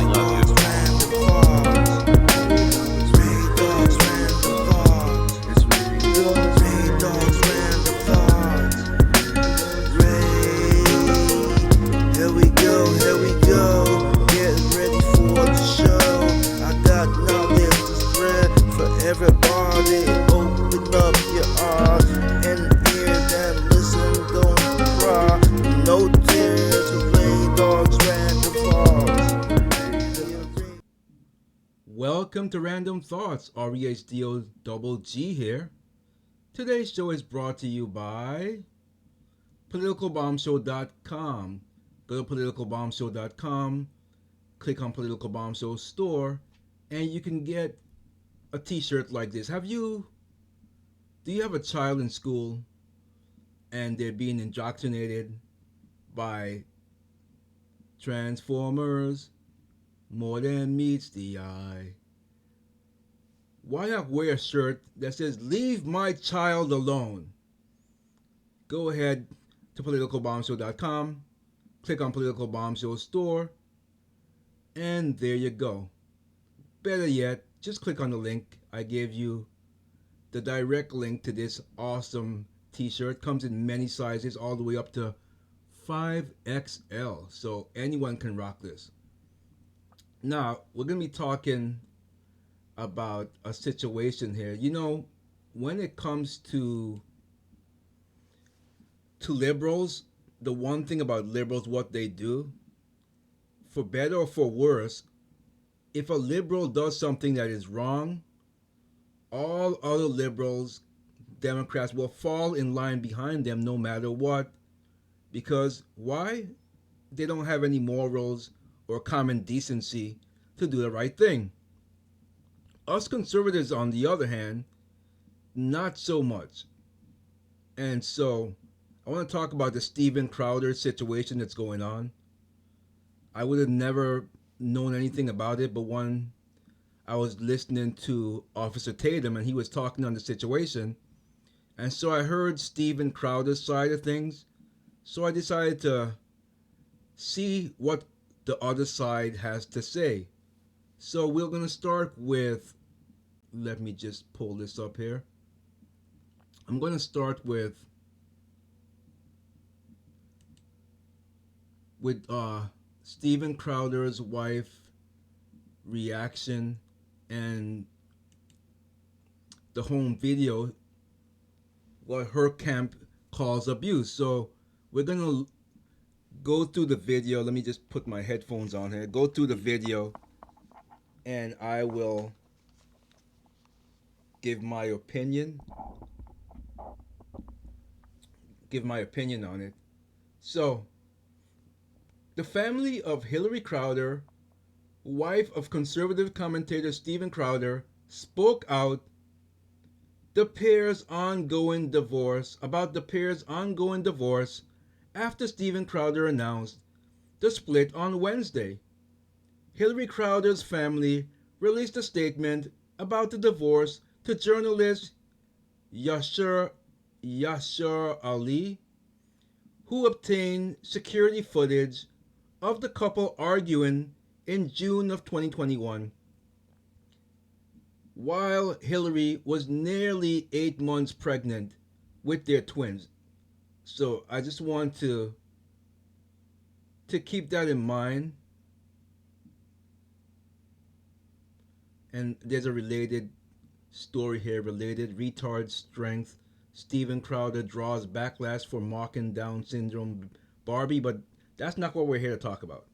I love you. Everybody, open up your eyes and ears and listen, don't cry. No tears, rain dogs, random thoughts. Welcome to Random Thoughts, REHDO Double G here. Today's show is brought to you by politicalbombshow.com. Go to politicalbombshow.com, click on Political Bomb Show store, and you can get a t-shirt like this. Do you have a child in school and they're being indoctrinated by Transformers, more than meets the eye? Why not wear a shirt that says, "Leave my child alone"? Go ahead to politicalbombshow.com, click on Political Bomb Show store, and there you go. Better yet, just click on the link. I gave you the direct link to this awesome t-shirt. Comes in many sizes, all the way up to 5XL, so anyone can rock this. Now, we're going to be talking about a situation here. You know, when it comes to liberals, the one thing about liberals, what they do, for better or for worse, if a liberal does something that is wrong, all other liberals, Democrats, will fall in line behind them no matter what. Because why? They don't have any morals or common decency to do the right thing. Us conservatives, on the other hand, not so much. And so, I want to talk about the Steven Crowder situation that's going on. I would have never known anything about it, but when I was listening to Officer Tatum and he was talking on the situation, and so I heard Steven Crowder's side of things, so I decided to see what the other side has to say. So we're going to start with, let me just pull this up here. I'm going to start with Steven Crowder's wife reaction and the home video, what her camp calls abuse. So we're gonna go through the video. Let me just put my headphones on here. Go through the video and I will give my opinion on it. So, the family of Hillary Crowder, wife of conservative commentator Steven Crowder, spoke out about the pair's ongoing divorce after Steven Crowder announced the split on Wednesday. Hillary Crowder's family released a statement about the divorce to journalist Yashar Ali, who obtained security footage of the couple arguing in June of 2021, while Hillary was nearly 8 months pregnant with their twins. So I just want to keep that in mind. And there's a related story here, related retard strength. Steven Crowder draws backlash for mocking Down syndrome Barbie, but that's not what we're here to talk about.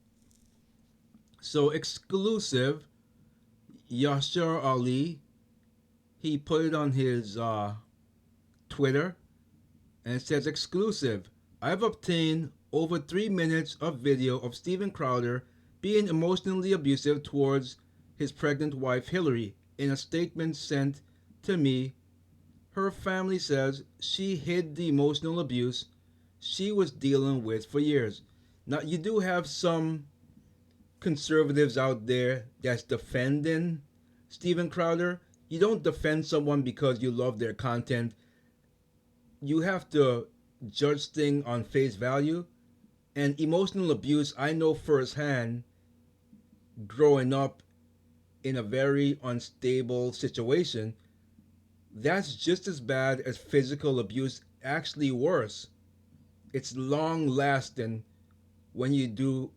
So exclusive, Yashar Ali, he put it on his Twitter, and it says, exclusive, I've obtained over 3 minutes of video of Steven Crowder being emotionally abusive towards his pregnant wife Hillary. In a statement sent to me, her family says she hid the emotional abuse she was dealing with for years. Now, you do have some conservatives out there that's defending Steven Crowder. You don't defend someone because you love their content. You have to judge things on face value. And emotional abuse, I know firsthand, growing up in a very unstable situation, that's just as bad as physical abuse, actually worse. It's long lasting when you do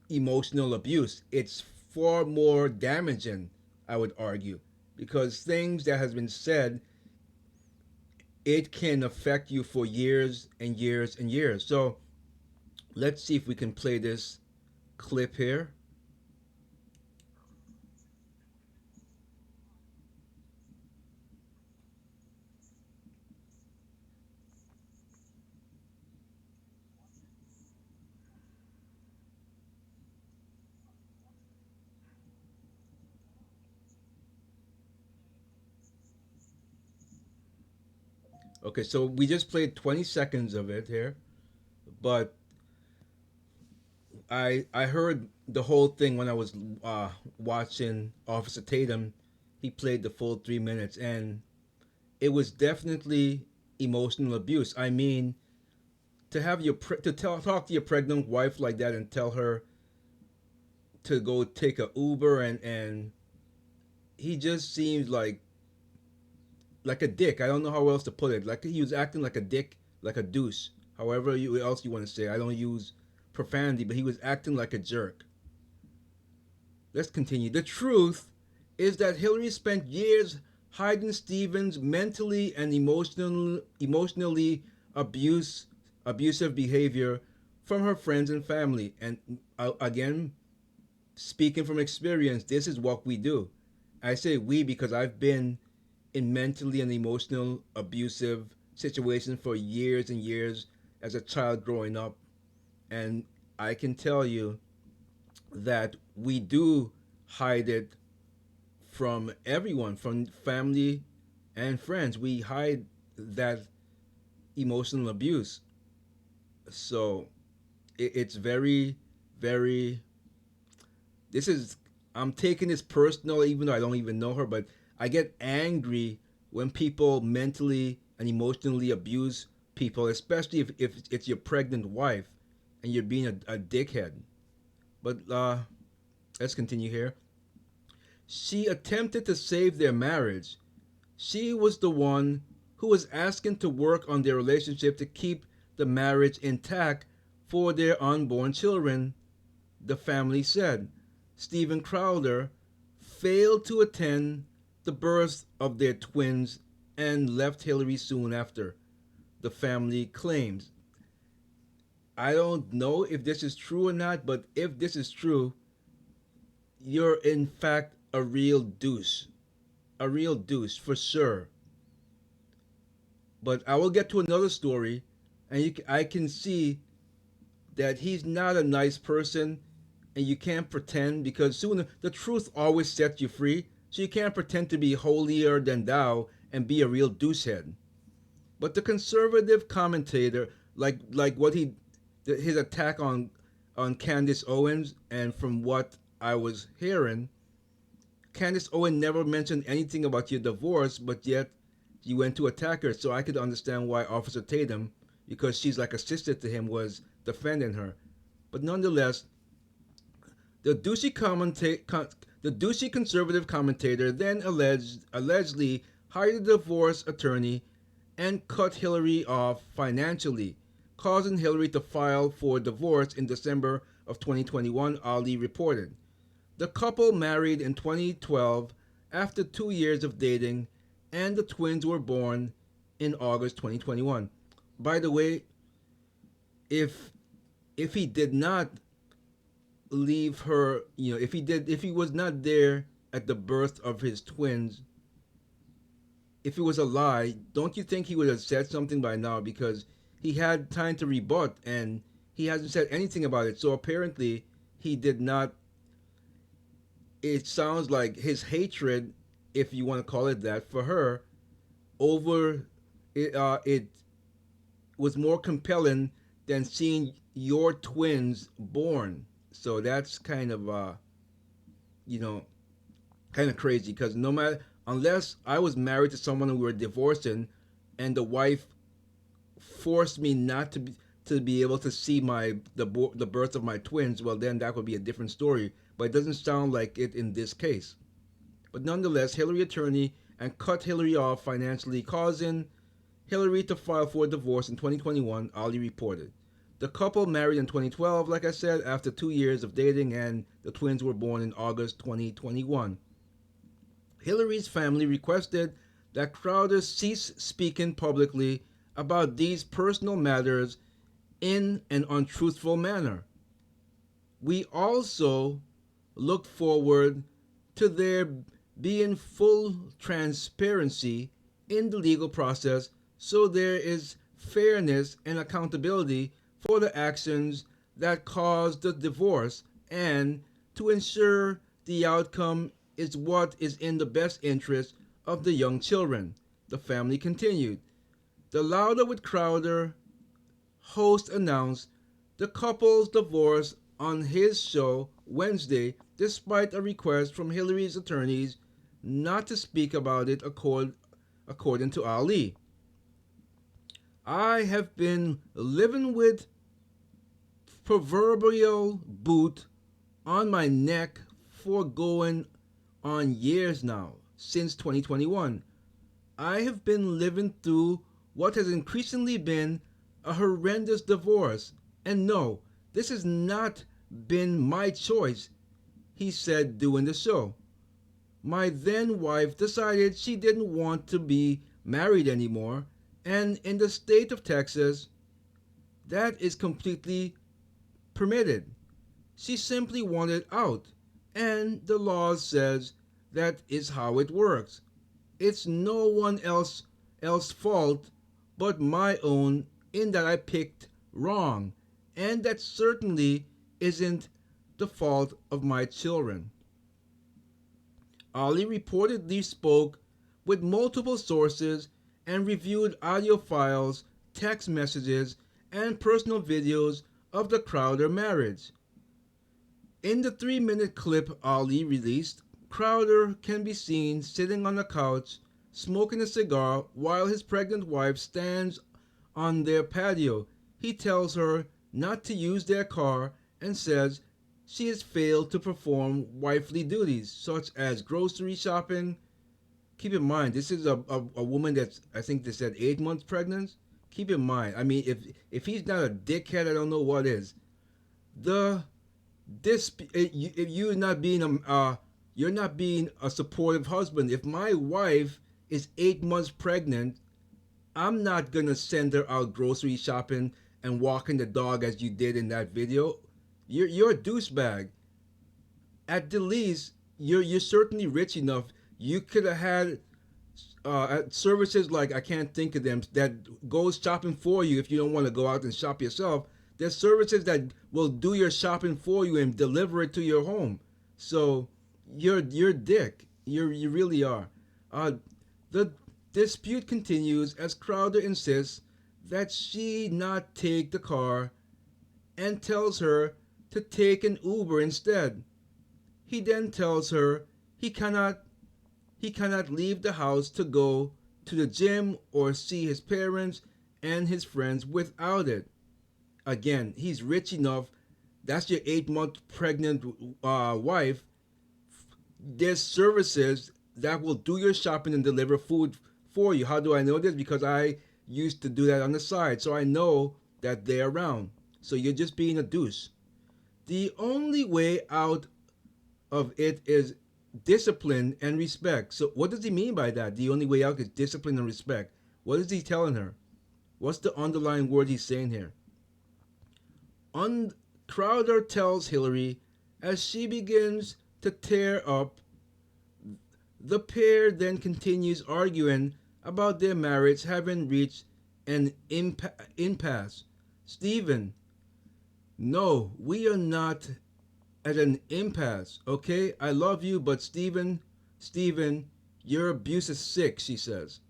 emotional abuse. It's far more damaging, I would argue, because things that has been said, it can affect you for years and years and years. So let's see if we can play this clip here. Okay, so we just played 20 seconds of it here, but I heard the whole thing when I was watching Officer Tatum. He played the full 3 minutes, and it was definitely emotional abuse. I mean, to have talk to your pregnant wife like that and tell her to go take a Uber, and he just seems like a dick. I don't know how else to put it. Like he was acting like a dick, like a deuce. However else you want to say. I don't use profanity, but he was acting like a jerk. Let's continue. The truth is that Hillary spent years hiding Stephen's mentally and emotionally abusive behavior from her friends and family. And again, speaking from experience, this is what we do. I say we because I've been in mentally and emotional abusive situations for years and years as a child growing up, and I can tell you that we do hide it from everyone, from family and friends. We hide that emotional abuse. So it's very, very. This is. I'm taking this personal, even though I don't even know her, but I get angry when people mentally and emotionally abuse people, especially if it's your pregnant wife and you're being a dickhead. But let's continue here. She attempted to save their marriage. She was the one who was asking to work on their relationship to keep the marriage intact for their unborn children, the family said. Stephen Crowder failed to attend the birth of their twins and left Hillary soon after, the family claims. I don't know if this is true or not, but if this is true, you're in fact a real deuce. A real deuce for sure. But I will get to another story, and I can see that he's not a nice person, and you can't pretend because soon the truth always sets you free. So you can't pretend to be holier than thou and be a real douchehead. But the conservative commentator, like what his attack on Candace Owens, and from what I was hearing, Candace Owens never mentioned anything about your divorce, but yet you went to attack her. So I could understand why Officer Tatum, because she's like a sister to him, was defending her. But nonetheless, the the douchey conservative commentator then allegedly hired a divorce attorney and cut Hillary off financially, causing Hillary to file for divorce in December of 2021, Ali reported. The couple married in 2012 after 2 years of dating, and the twins were born in August 2021. By the way, if if he did not leave her, if he was not there at the birth of his twins, if it was a lie, don't you think he would have said something by now? Because he had time to rebut, and he hasn't said anything about it. So apparently, he did not. It sounds like his hatred, if you want to call it that, for her over it was more compelling than seeing your twins born. So that's kind of you know kind of crazy, because no matter, unless I was married to someone and we were divorcing, and the wife forced me not to be, to be able to see the birth of my twins, well, then that would be a different story. But it doesn't sound like it in this case. But nonetheless, Hillary attorney and cut Hillary off financially, causing Hillary to file for divorce in 2021, Ali reported. The couple married in 2012, like I said, after 2 years of dating, and the twins were born in August 2021. Hillary's family requested that Crowder cease speaking publicly about these personal matters in an untruthful manner. We also look forward to there being full transparency in the legal process so there is fairness and accountability for the actions that caused the divorce and to ensure the outcome is what is in the best interest of the young children, the family continued. The Louder with Crowder host announced the couple's divorce on his show Wednesday, despite a request from Hillary's attorneys not to speak about it, according to Ali. I have been living with proverbial boot on my neck for going on years now, since 2021. I have been living through what has increasingly been a horrendous divorce. And no, this has not been my choice, he said during the show. My then wife decided she didn't want to be married anymore, and in the state of Texas, that is completely permitted. She simply wanted out, and the law says that is how it works. It's no one else's fault but my own in that I picked wrong, and that certainly isn't the fault of my children. Ali reportedly spoke with multiple sources and reviewed audio files, text messages, and personal videos of the Crowder marriage. In the 3-minute clip Ali released, Crowder can be seen sitting on a couch, smoking a cigar, while his pregnant wife stands on their patio. He tells her not to use their car and says she has failed to perform wifely duties, such as grocery shopping. Keep in mind, this is a woman that's, I think they said, 8 months pregnant. Keep in mind, I mean, if he's not a dickhead, I don't know what is. The this you're not being you're not being a supportive husband. If my wife is 8 months pregnant, I'm not gonna send her out grocery shopping and walking the dog as you did in that video. You're a douchebag. At the least, you're certainly rich enough. You could have had services like, I can't think of them, that goes shopping for you if you don't want to go out and shop yourself. There's services that will do your shopping for you and deliver it to your home. So you're dick. You really are. The dispute continues as Crowder insists that she not take the car and tells her to take an Uber instead. He then tells her he cannot leave the house to go to the gym or see his parents and his friends without it. Again, he's rich enough. That's your 8 month pregnant wife. There's services that will do your shopping and deliver food for you. How do I know this? Because I used to do that on the side. So I know that they're around. So you're just being a douche. The only way out of it is discipline and respect. So what does he mean by that? The only way out is discipline and respect. What is he telling her? What's the underlying word he's saying here? Crowder tells Hillary as she begins to tear up. The pair then continues arguing about their marriage having reached an impasse. Stephen, no, we are not at an impasse, okay? I love you, but Stephen, your abuse is sick, she says.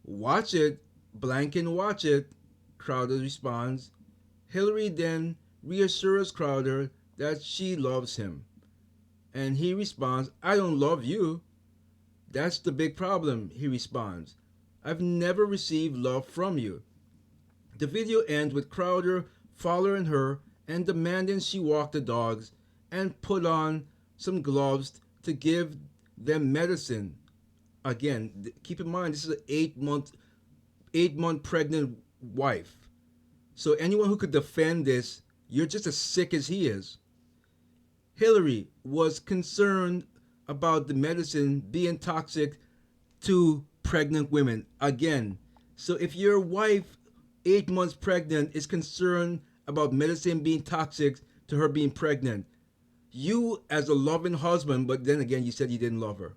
Watch it, blanking watch it, Crowder responds. Hillary then reassures Crowder that she loves him. And he responds, I don't love you. That's the big problem, he responds. I've never received love from you. The video ends with Crowder following her and demanding she walk the dogs and put on some gloves to give them medicine. Again, keep in mind this is an 8-month pregnant wife. So anyone who could defend this, you're just as sick as he is. Hillary was concerned about the medicine being toxic to pregnant women. Again, so if your wife, 8 months pregnant, is concerned about medicine being toxic to her being pregnant, you as a loving husband, but then again, you said you didn't love her.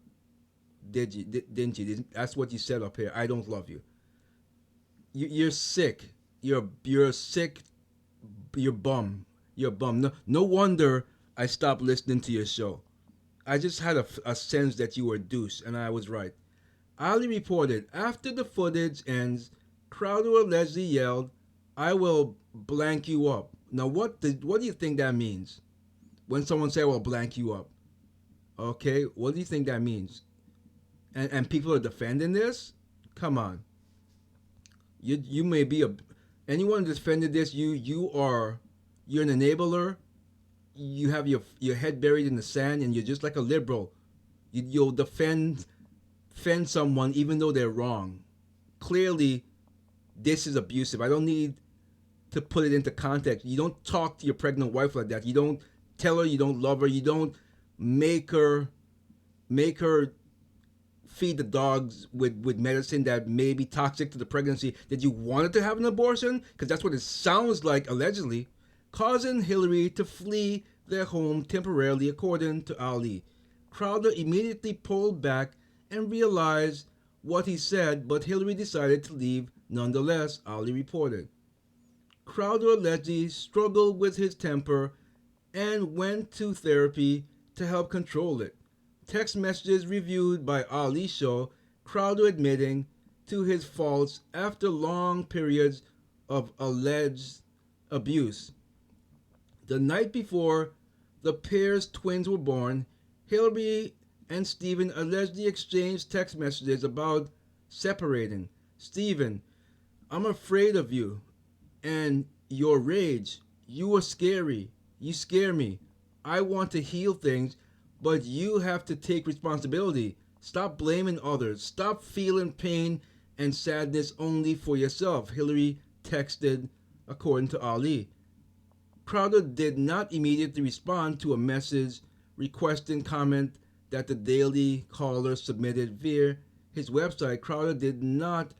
Did you? Didn't you? That's what you said up here. I don't love you. You're sick. You're sick. You're bum. You're bum. No wonder I stopped listening to your show. I just had a sense that you were deuce, and I was right. Ali reported after the footage ends, Crowder allegedly yelled, "I will blank you up." Now, what do you think that means? When someone say, "I will blank you up," okay, what do you think that means? And people are defending this? Come on. You may be a anyone defending this. You're an enabler. You have your head buried in the sand, and you're just like a liberal. You'll defend someone even though they're wrong. Clearly, this is abusive. I don't need to put it into context. You don't talk to your pregnant wife like that. You don't tell her you don't love her. You don't make her feed the dogs with medicine that may be toxic to the pregnancy, that you wanted to have an abortion, because that's what it sounds like, allegedly, causing Hillary to flee their home temporarily, according to Ali. Crowder immediately pulled back and realized what he said, but Hillary decided to leave nonetheless, Ali reported. Crowder allegedly struggled with his temper and went to therapy to help control it. Text messages reviewed by Ali show Crowder admitting to his faults after long periods of alleged abuse. The night before the pair's twins were born, Hillary and Stephen allegedly exchanged text messages about separating. "Stephen, I'm afraid of you and your rage. You are scary. You scare me. I want to heal things, but you have to take responsibility. Stop blaming others. Stop feeling pain and sadness only for yourself," Hillary texted, according to Ali. Crowder did not immediately respond to a message requesting comment that the Daily Caller submitted via his website. Crowder did not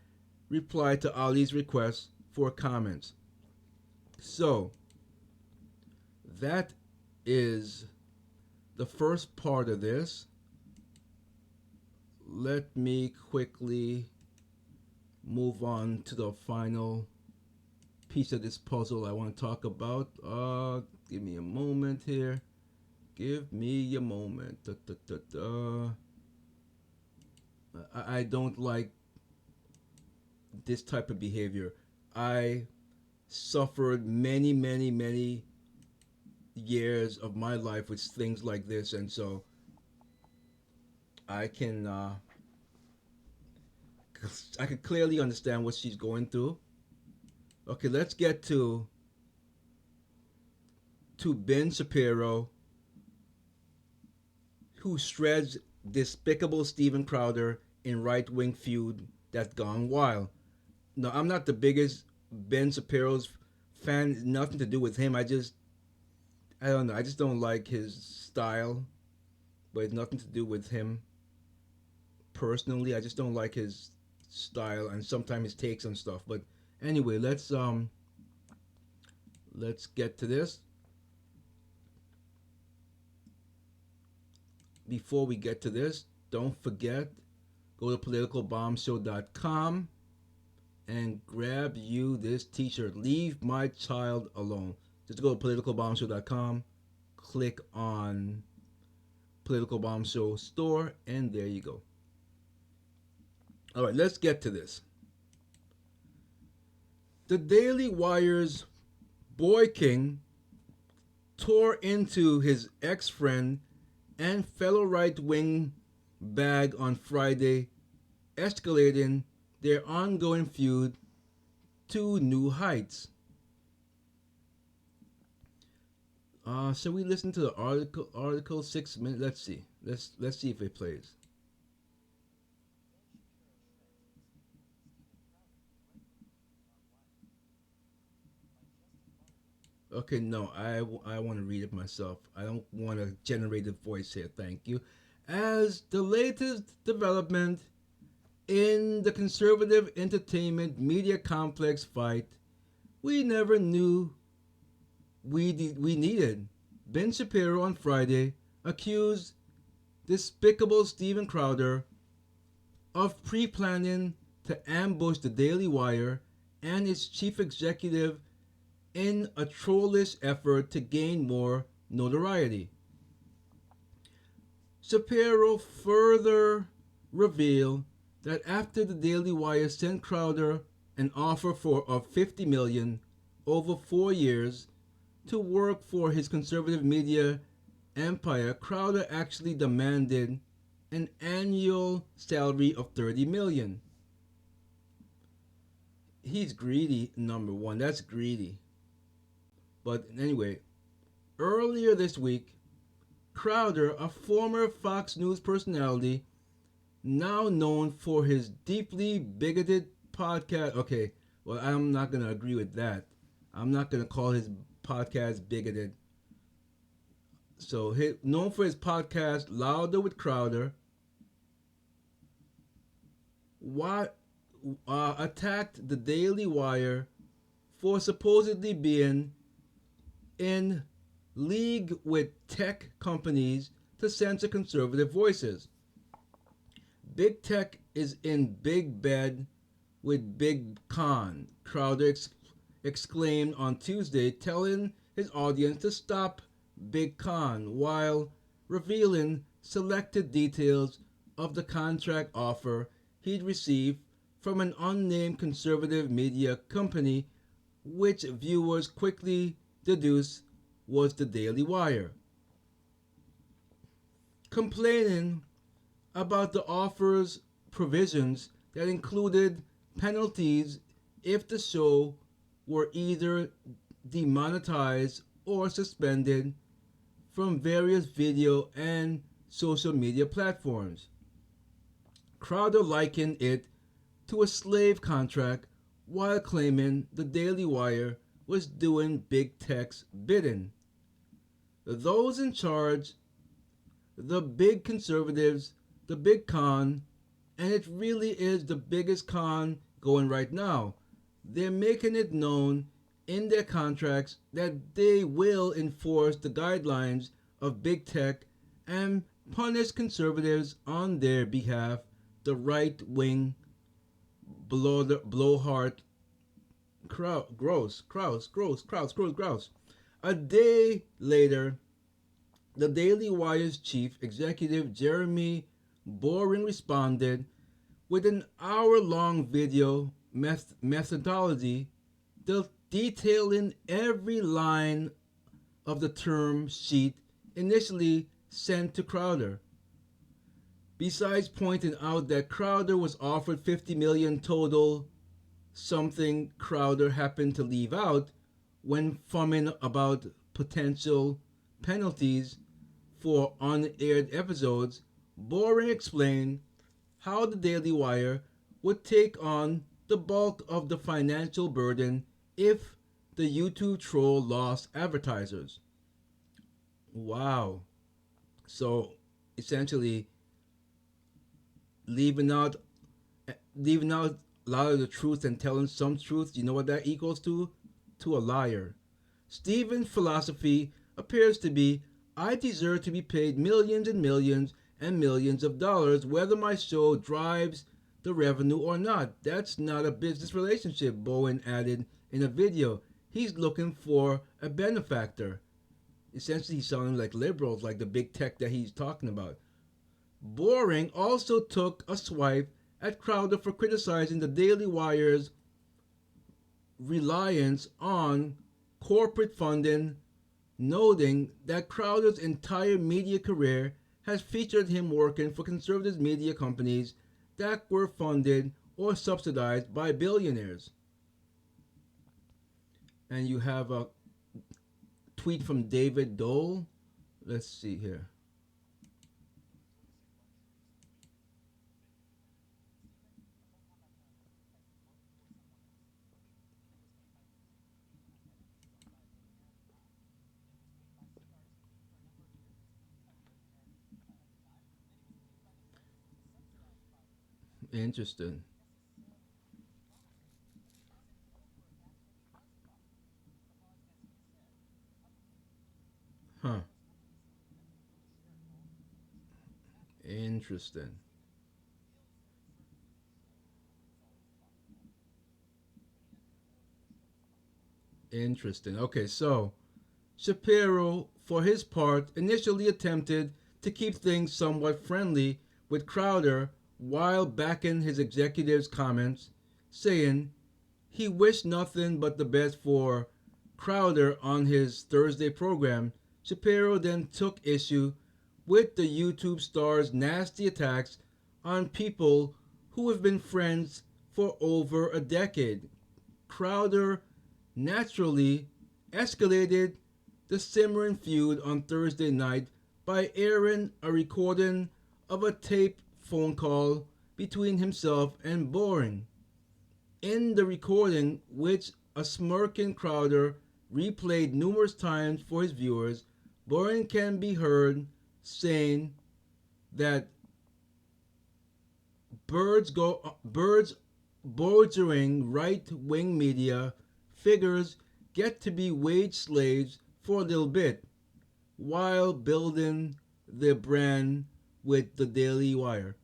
reply to Ali's request for comments. So, that is the first part of this. Let me quickly move on to the final piece of this puzzle I want to talk about. Give me a moment here. Give me a moment. I don't like this type of behavior. I suffered many years of my life with things like this, and so I can clearly understand what she's going through. Okay, let's get to Ben Shapiro, who shreds despicable Steven Crowder in right-wing feud that's gone wild. No, I'm not the biggest Ben Shapiro's fan. Nothing to do with him. I don't know. I just don't like his style, but it's nothing to do with him personally. I just don't like his style and sometimes his takes on stuff. But anyway, let's get to this. Before we get to this, don't forget, go to politicalbombshow.com and grab you this t-shirt. Leave my child alone. Just go to politicalbombshow.com, click on Political Bomb Show store, and there you go. All right, let's get to this. The Daily Wire's Boy King tore into his ex-friend and fellow right-wing bag on Friday, escalating their ongoing feud to new heights. Shall we listen to the article 6 minutes? Let's see. Let's see if it plays. Okay, no, I want to read it myself. I don't want a generated voice here. Thank you. As the latest development in the conservative entertainment media complex fight, we never knew we needed. Ben Shapiro on Friday accused despicable Steven Crowder of pre-planning to ambush the Daily Wire and its chief executive in a trollish effort to gain more notoriety. Shapiro further revealed that after the Daily Wire sent Crowder an offer of 50 million over 4 years to work for his conservative media empire, Crowder actually demanded an annual salary of 30 million. He's greedy, number one. That's greedy. But anyway, earlier this week, Crowder, a former Fox News personality, now known for his deeply bigoted podcast. Okay, well, I'm not going to agree with that. I'm not going to call his podcast bigoted. So, known for his podcast Louder with Crowder, attacked the Daily Wire for supposedly being in league with tech companies to censor conservative voices. Big tech is in big bed with Big Con, Crowder exclaimed on Tuesday, telling his audience to stop Big Con while revealing selected details of the contract offer he'd received from an unnamed conservative media company, which viewers quickly deduced was the Daily Wire. Complaining about the offer's provisions that included penalties if the show were either demonetized or suspended from various video and social media platforms. Crowder likened it to a slave contract while claiming the Daily Wire was doing big tech's bidding. Those in charge, the big conservatives, the big con, and it really is the biggest con going right now. They're making it known in their contracts that they will enforce the guidelines of big tech and punish conservatives on their behalf, the right wing blowhard Gross. A day later, the Daily Wire's chief executive Jeremy Boring responded with an hour-long video methodology detailing every line of the term sheet initially sent to Crowder. Besides pointing out that Crowder was offered 50 million total, something Crowder happened to leave out when fumming about potential penalties for unaired episodes, Boring explained how the Daily Wire would take on the bulk of the financial burden if the YouTube troll lost advertisers. Wow. So essentially leaving out a lot of the truth and telling some truth, you know what that equals to? To a liar. Stephen's philosophy appears to be, I deserve to be paid millions and millions and millions of dollars whether my show drives the revenue or not. That's not a business relationship, Bowen added in a video. He's looking for a benefactor. Essentially, he's sounding like liberals, like the big tech that he's talking about. Boring also took a swipe at Crowder for criticizing the Daily Wire's reliance on corporate funding, noting that Crowder's entire media career has featured him working for conservative media companies that were funded or subsidized by billionaires. And you have a tweet from David Dole. Let's see here. Interesting. Huh. Interesting. Interesting. Okay, so Shapiro, for his part, initially attempted to keep things somewhat friendly with Crowder while backing his executive's comments, saying he wished nothing but the best for Crowder on his Thursday program. Shapiro then took issue with the YouTube star's nasty attacks on people who have been friends for over a decade. Crowder naturally escalated the simmering feud on Thursday night by airing a recording of a taped phone call between himself and Boring. In the recording, which a smirking Crowder replayed numerous times for his viewers, Boring can be heard saying that birds bordering right-wing media figures get to be wage slaves for a little bit while building their brand with the Daily Wire.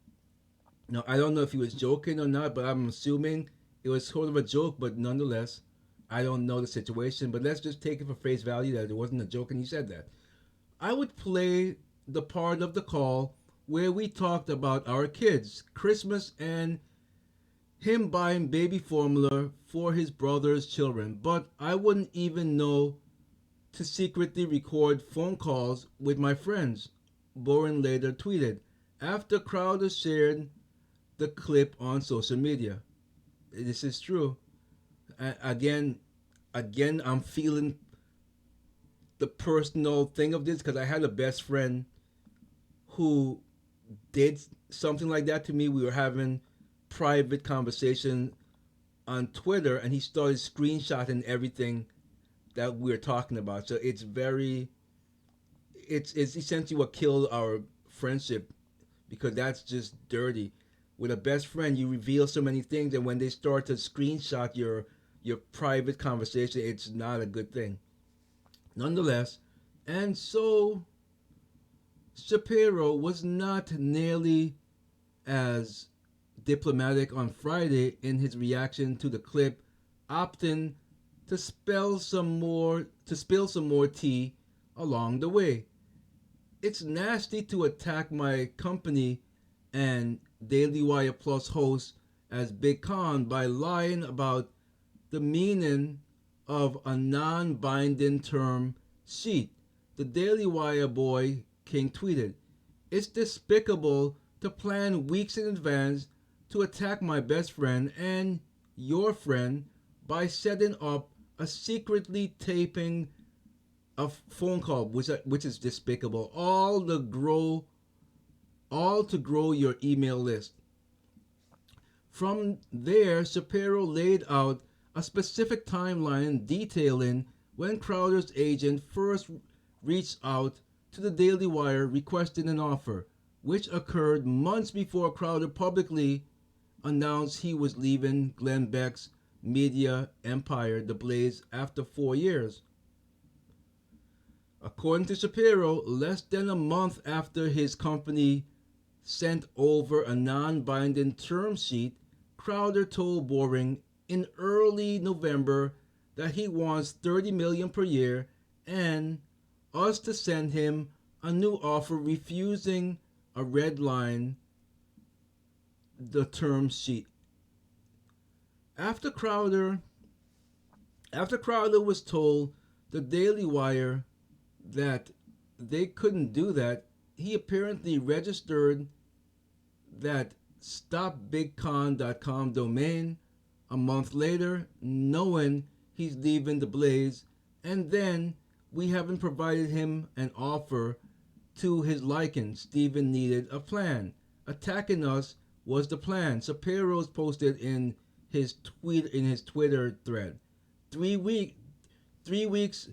Now, I don't know if he was joking or not, but I'm assuming it was sort of a joke, but nonetheless, I don't know the situation, but let's just take it for face value that it wasn't a joke and he said that. I would play the part of the call where we talked about our kids, Christmas, and him buying baby formula for his brother's children, but I wouldn't even know to secretly record phone calls with my friends, Boren later tweeted, after Crowder shared the clip on social media. This is true. Again, I'm feeling the personal thing of this because I had a best friend who did something like that to me. We were having private conversation on Twitter, and he started screenshotting everything that we were talking about. So it's essentially what killed our friendship because that's just dirty. With a best friend, you reveal so many things, and when they start to screenshot your private conversation, it's not a good thing. Nonetheless, and so Shapiro was not nearly as diplomatic on Friday in his reaction to the clip, opting to spill some more tea along the way. It's nasty to attack my company and Daily Wire Plus host as Big Con by lying about the meaning of a non-binding term sheet. The Daily Wire boy King tweeted, "It's despicable to plan weeks in advance to attack my best friend and your friend by setting up a secretly taping a phone call, which is despicable. All to grow your email list." From there, Shapiro laid out a specific timeline detailing when Crowder's agent first reached out to the Daily Wire requesting an offer, which occurred months before Crowder publicly announced he was leaving Glenn Beck's media empire, The Blaze, after 4 years. According to Shapiro, less than a month after his company sent over a non-binding term sheet, Crowder told Boring in early November that he wants $30 million per year and us to send him a new offer refusing a red line the term sheet. After Crowder after Crowder was told the Daily Wire that they couldn't do that, he apparently registered that stopbigcon.com domain a month later, knowing he's leaving the blaze, and then we haven't provided him an offer to his liking. Steven needed a plan. Attacking us was the plan. Shapiro's posted in his Twitter thread. 3 week 3 weeks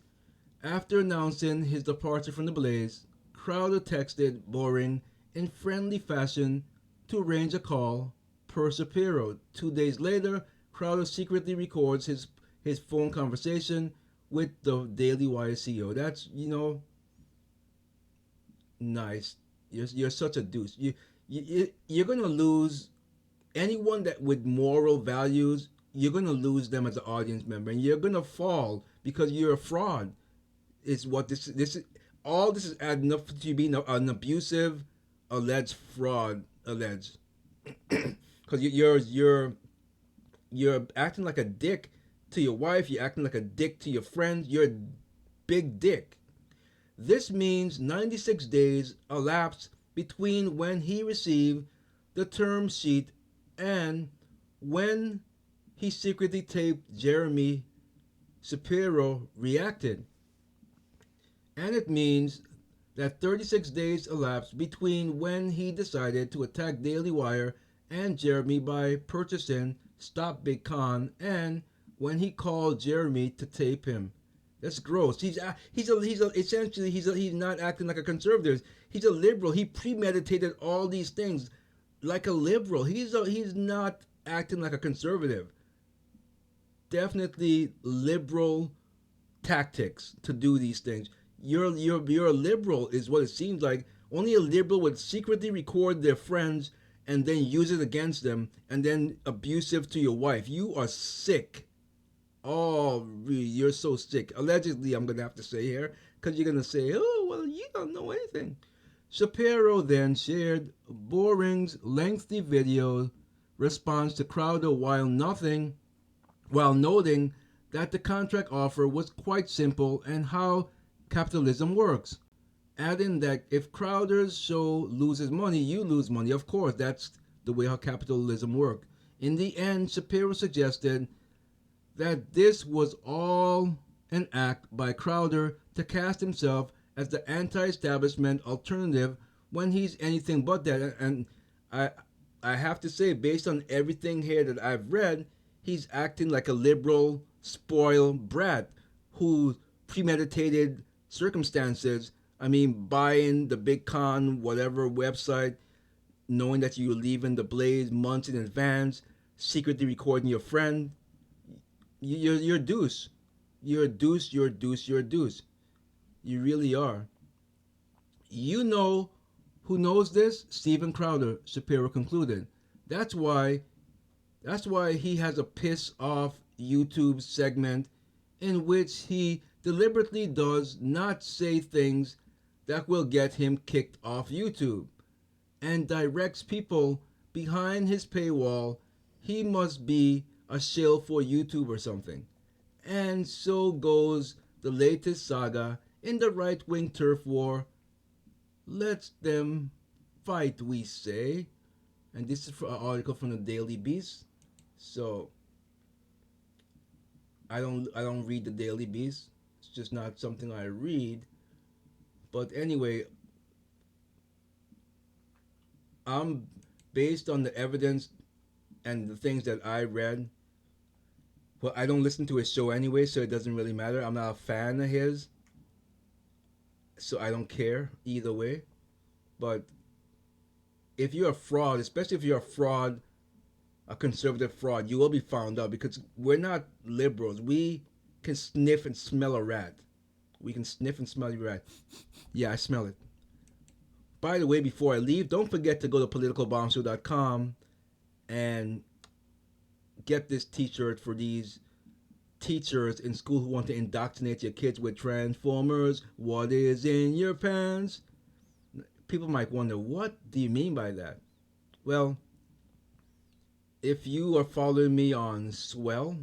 after announcing his departure from the Blaze, Crowder texted Boring in friendly fashion to arrange a call per Shapiro. 2 days later, Crowder secretly records his phone conversation with the Daily Wire CEO. That's, nice. You're such a deuce. You're gonna lose anyone that with moral values. You're gonna lose them as an audience member, and you're gonna fall because you're a fraud. Is what this is. All this is adding up to being an abusive, alleged fraud, alleged. Because you're acting like a dick to your wife. You're acting like a dick to your friends. You're a big dick. This means 96 days elapsed between when he received the term sheet and when he secretly taped Jeremy Shapiro reacted. And it means that 36 days elapsed between when he decided to attack Daily Wire and Jeremy by purchasing Stop Big Con and when he called Jeremy to tape him. That's gross. He's not acting like a conservative. He's a liberal. He premeditated all these things like a liberal. He's not acting like a conservative. Definitely liberal tactics to do these things. You're a liberal is what it seems like. Only a liberal would secretly record their friends and then use it against them and then abusive to your wife. You are sick. Oh, really, you're so sick. Allegedly, I'm going to have to say here, because you're going to say, oh, well, you don't know anything. Shapiro then shared Boring's lengthy video response to Crowder while noting that the contract offer was quite simple and how capitalism works, adding that if Crowder's show loses money, you lose money. Of course, that's the way how capitalism works. In the end, Shapiro suggested that this was all an act by Crowder to cast himself as the anti-establishment alternative when he's anything but that. And I have to say, based on everything here that I've read, he's acting like a liberal, spoiled brat who premeditated circumstances. I mean, buying the Big Con, whatever website, knowing that you're leaving the Blaze months in advance, secretly recording your friend. You're a deuce. You're a deuce. You're a deuce. You're a deuce. You really are. You know who knows this? Steven Crowder, Shapiro concluded. That's why he has a piss off YouTube segment in which he deliberately does not say things that will get him kicked off YouTube and directs people behind his paywall. He must be a shill for YouTube or something. And so goes the latest saga in the right-wing turf war. Let them fight, we say. And this is for an article from the Daily Beast. So I don't read the Daily Beast. It's just not something I read. But anyway, I'm based on the evidence and the things that I read. Well, I don't listen to his show anyway, so it doesn't really matter. I'm not a fan of his, so I don't care either way. But if you're a fraud, especially if you're a fraud, a conservative fraud, you will be found out because we're not liberals. We can sniff and smell a rat. We can sniff and smell a rat. Yeah, I smell it. By the way, before I leave, don't forget to go to politicalbombshell.com and get this t-shirt for these teachers in school who want to indoctrinate your kids with Transformers. What is in your pants? People might wonder, what do you mean by that? Well, if you are following me on Swell,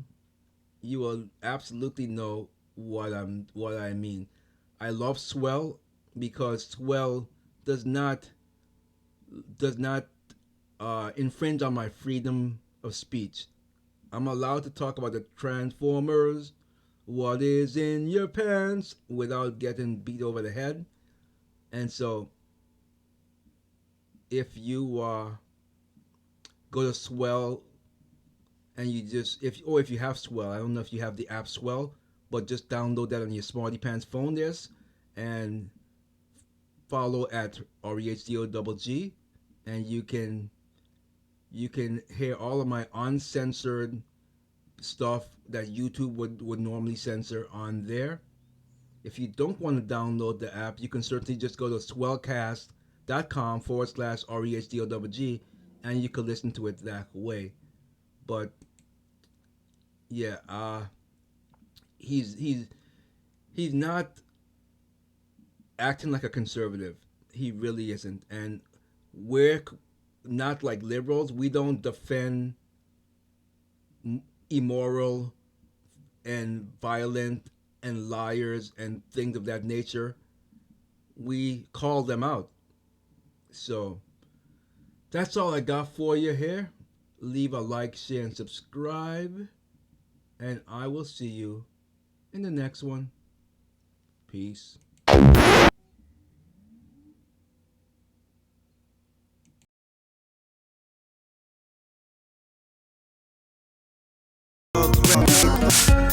you will absolutely know what I mean. I love Swell because Swell does not infringe on my freedom of speech. I'm allowed to talk about the Transformers, what is in your pants without getting beat over the head. And so if you go to Swell and you just if you have Swell, I don't know if you have the app Swell, but just download that on your Smarty Pants phone this and follow at REHDOGG, and you can hear all of my uncensored stuff that YouTube would normally censor on there. If you don't want to download the app, you can certainly just go to swellcast.com/REHDOGG and you can listen to it that way. But yeah, he's he's not acting like a conservative. He really isn't. And we're not like liberals. We don't defend immoral and violent and liars and things of that nature. We call them out. So that's all I got for you here. Leave a like, share, and subscribe. And I will see you in the next one. Peace. Dogs,